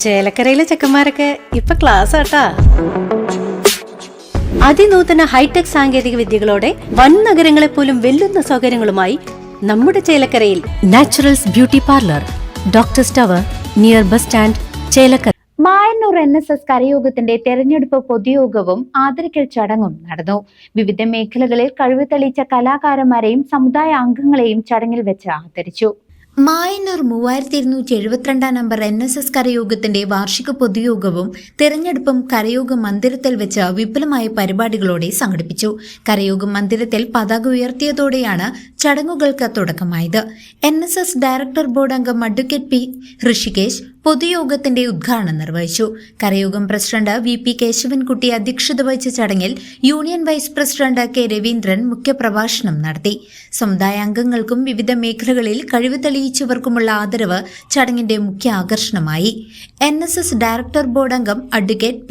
ചേലക്കരയിലെ ചെക്കന്മാരൊക്കെ ഇപ്പൊ ക്ലാസ് ആട്ടാ. അതിനൂതന ഹൈടെക് സാങ്കേതിക വിദ്യകളോടെ വൻ നഗരങ്ങളെ പോലും വെല്ലുന്ന സൗകര്യങ്ങളുമായി നമ്മുടെ ചേലക്കരയിൽ naturals beauty parlour, doctors tower, near bus stand, Chelakkara. Mayannur NSS കരയോഗത്തിന്റെ തെരഞ്ഞെടുപ്പ് പൊതുയോഗവും ആദരിക്കൽ ചടങ്ങും നടന്നു. വിവിധ മേഖലകളിൽ കഴിവ് തെളിയിച്ച കലാകാരന്മാരെയും സമുദായ അംഗങ്ങളെയും ചടങ്ങിൽ വെച്ച് ആദരിച്ചു. മായന്നൂർ 3272 നമ്പർ NSS കരയോഗത്തിന്റെ വാർഷിക പൊതുയോഗവും തെരഞ്ഞെടുപ്പും കരയോഗ മന്ദിരത്തിൽ വെച്ച് വിപുലമായ പരിപാടികളോടെ സംഘടിപ്പിച്ചു. കരയോഗ മന്ദിരത്തിൽ പതാക ഉയർത്തിയതോടെയാണ് ചടങ്ങുകൾക്ക് തുടക്കമായത്. NSS ഡയറക്ടർ ബോർഡ് അംഗം അഡ്വക്കേറ്റ് P. ഋഷികേശ് പൊതുയോഗത്തിന്റെ ഉദ്ഘാടനം നിർവഹിച്ചു. കരയോഗം പ്രസിഡന്റ് VP കേശവൻകുട്ടി അധ്യക്ഷത വഹിച്ച ചടങ്ങിൽ union vice president K. Raveendran മുഖ്യപ്രഭാഷണം നടത്തി. സമുദായ അംഗങ്ങൾക്കും വിവിധ മേഖലകളിൽ കഴിവ് തെളിയിച്ചവർക്കുമുള്ള ആദരവ് ചടങ്ങിന്റെ മുഖ്യ ആകർഷണമായി. NSS ഡയറക്ടർ ബോർഡ് അംഗം അഡ്വക്കേറ്റ് P.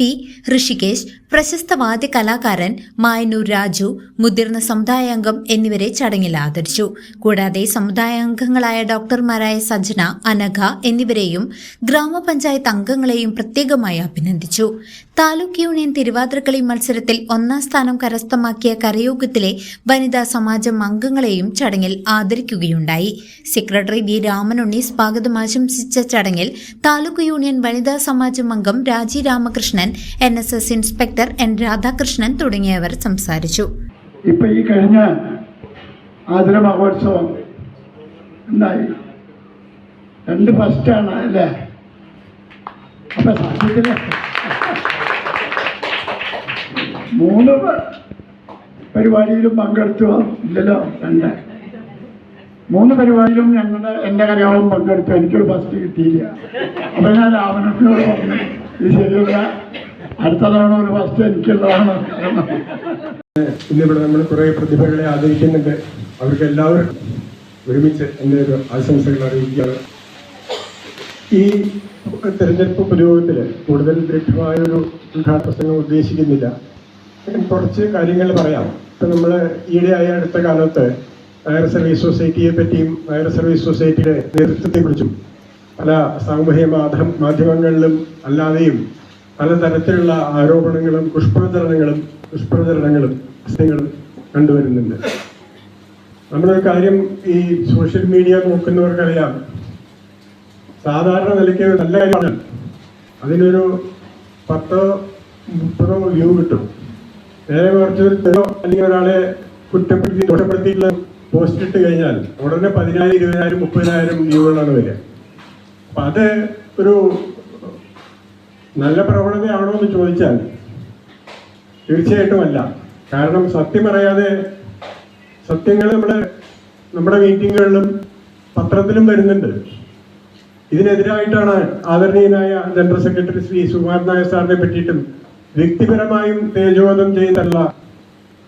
ഋഷികേശ്, പ്രശസ്ത വാദ്യ കലാകാരൻ മായന്നൂർ രാജു, മുതിർന്ന സമുദായ അംഗം എന്നിവരെ ചടങ്ങിൽ ആദരിച്ചു. കൂടാതെ സമുദായ അംഗങ്ങളായ ഡോക്ടർമാരായ സജ്ജന, അനഘ എന്നിവരെയും ഗ്രാമപഞ്ചായത്ത് അംഗങ്ങളെയും പ്രത്യേകമായി അഭിനന്ദിച്ചു. താലൂക്ക് യൂണിയൻ തിരുവാതിരക്കളി മത്സരത്തിൽ 1ാം സ്ഥാനം കരസ്ഥമാക്കിയ കരയോഗത്തിലെ വനിതാ സമാജം അംഗങ്ങളെയും ചടങ്ങിൽ ആദരിക്കുകയുണ്ടായി. Secretary V. രാമനുണ്ണി സ്വാഗതം ആശംസിച്ച ചടങ്ങിൽ താലൂക്ക് യൂണിയൻ വനിതാ സമാജം അംഗം രാജി Ramakrishnan, NSS inspector N. Radhakrishnan തുടങ്ങിയവർ സംസാരിച്ചു. ഇപ്പൊ ഈ കഴിഞ്ഞ ആദര മഹോത്സവം ഉണ്ടായി, 2 ഫസ്റ്റാണ് അല്ലേ? അപ്പൊ സത്യത്തില് 3 പരിപാടിയിലും പങ്കെടുത്തു ഇല്ലല്ലോ, 3 പരിപാടിയിലും എൻ്റെ കരയോഗം പങ്കെടുത്തു. എനിക്കൊരു ഫസ്റ്റ് കിട്ടിയില്ല. അപ്പൊ ഞാൻ രാമനോട് പറഞ്ഞു, ഇത് ശരിയല്ല, അടുത്ത തവണ ഒരു ഫസ്റ്റ് എനിക്കുള്ളതാണ്. ഇന്നിവിടെ നമ്മൾ കുറേ പ്രതിഭകളെ ആദരിക്കുന്നുണ്ട്. അവർക്ക് എല്ലാവർക്കും ഒരുമിച്ച് എൻ്റെ ഒരു ആശംസകൾ അറിയിക്കുകയാണ്. ഈ തെരഞ്ഞെടുപ്പ് പൊതുയോഗത്തിൽ കൂടുതൽ ദീർഘമായൊരു ഉദ്ഘാടന പ്രസംഗം ഉദ്ദേശിക്കുന്നില്ല. കുറച്ച് കാര്യങ്ങൾ പറയാം. ഇപ്പം നമ്മൾ ഈയിടെയായ അടുത്ത കാലത്ത് വയർ സർവീസ് സൊസൈറ്റിയെ പറ്റിയും വയർ സർവീസ് സൊസൈറ്റിയുടെ നേതൃത്വത്തെക്കുറിച്ചും പല സാമൂഹ്യ മാധ്യമങ്ങളിലും അല്ലാതെയും പലതരത്തിലുള്ള ആരോപണങ്ങളും ദുഷ്പ്രചരണങ്ങളും കണ്ടുവരുന്നുണ്ട്. നമ്മളൊരു കാര്യം ഈ സോഷ്യൽ മീഡിയ നോക്കുന്നവർക്കറിയാം, സാധാരണ നിലയ്ക്ക് നല്ല കാര്യമാണ്, അതിനൊരു 10-30 വ്യൂ കിട്ടും. നേരെ കുറച്ചൊരു അല്ലെങ്കിൽ ഒരാളെ ദോഷപ്പെടുത്തിയിട്ടുള്ള പോസ്റ്റ് ഇട്ട് കഴിഞ്ഞാൽ ഉടനെ 10,000, 20,000, 30,000 വ്യൂകളാണ് വരിക. അപ്പം അത് ഒരു നല്ല പ്രവണതയാണോ എന്ന് ചോദിച്ചാൽ തീർച്ചയായിട്ടും അല്ല. കാരണം സത്യം അറിയാതെ സത്യങ്ങൾ നമ്മുടെ മീറ്റിങ്ങുകളിലും പത്രത്തിലും വരുന്നുണ്ട്. ഇതിനെതിരായിട്ടാണ് ആദരണീയനായ ജനറൽ സെക്രട്ടറി ശ്രീ സുകുമാരൻ നായർ സാറിനെ പറ്റിയിട്ടും വ്യക്തിപരമായും തേജോധം ചെയ്തുള്ള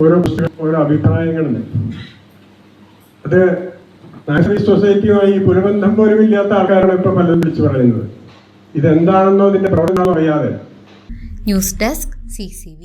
ഓരോ അഭിപ്രായങ്ങളുണ്ട്. അത് നാഷണൽ സൊസൈറ്റിയുമായി പുനബന്ധം പോലും ഇല്ലാത്ത ആൾക്കാരാണ് ഇപ്പൊ പലരും വിളിച്ചു പറയുന്നത്. ഇതെന്താണെന്നോ ഇതിന്റെ പ്രവർത്തനം അറിയാതെ. News desk CCV.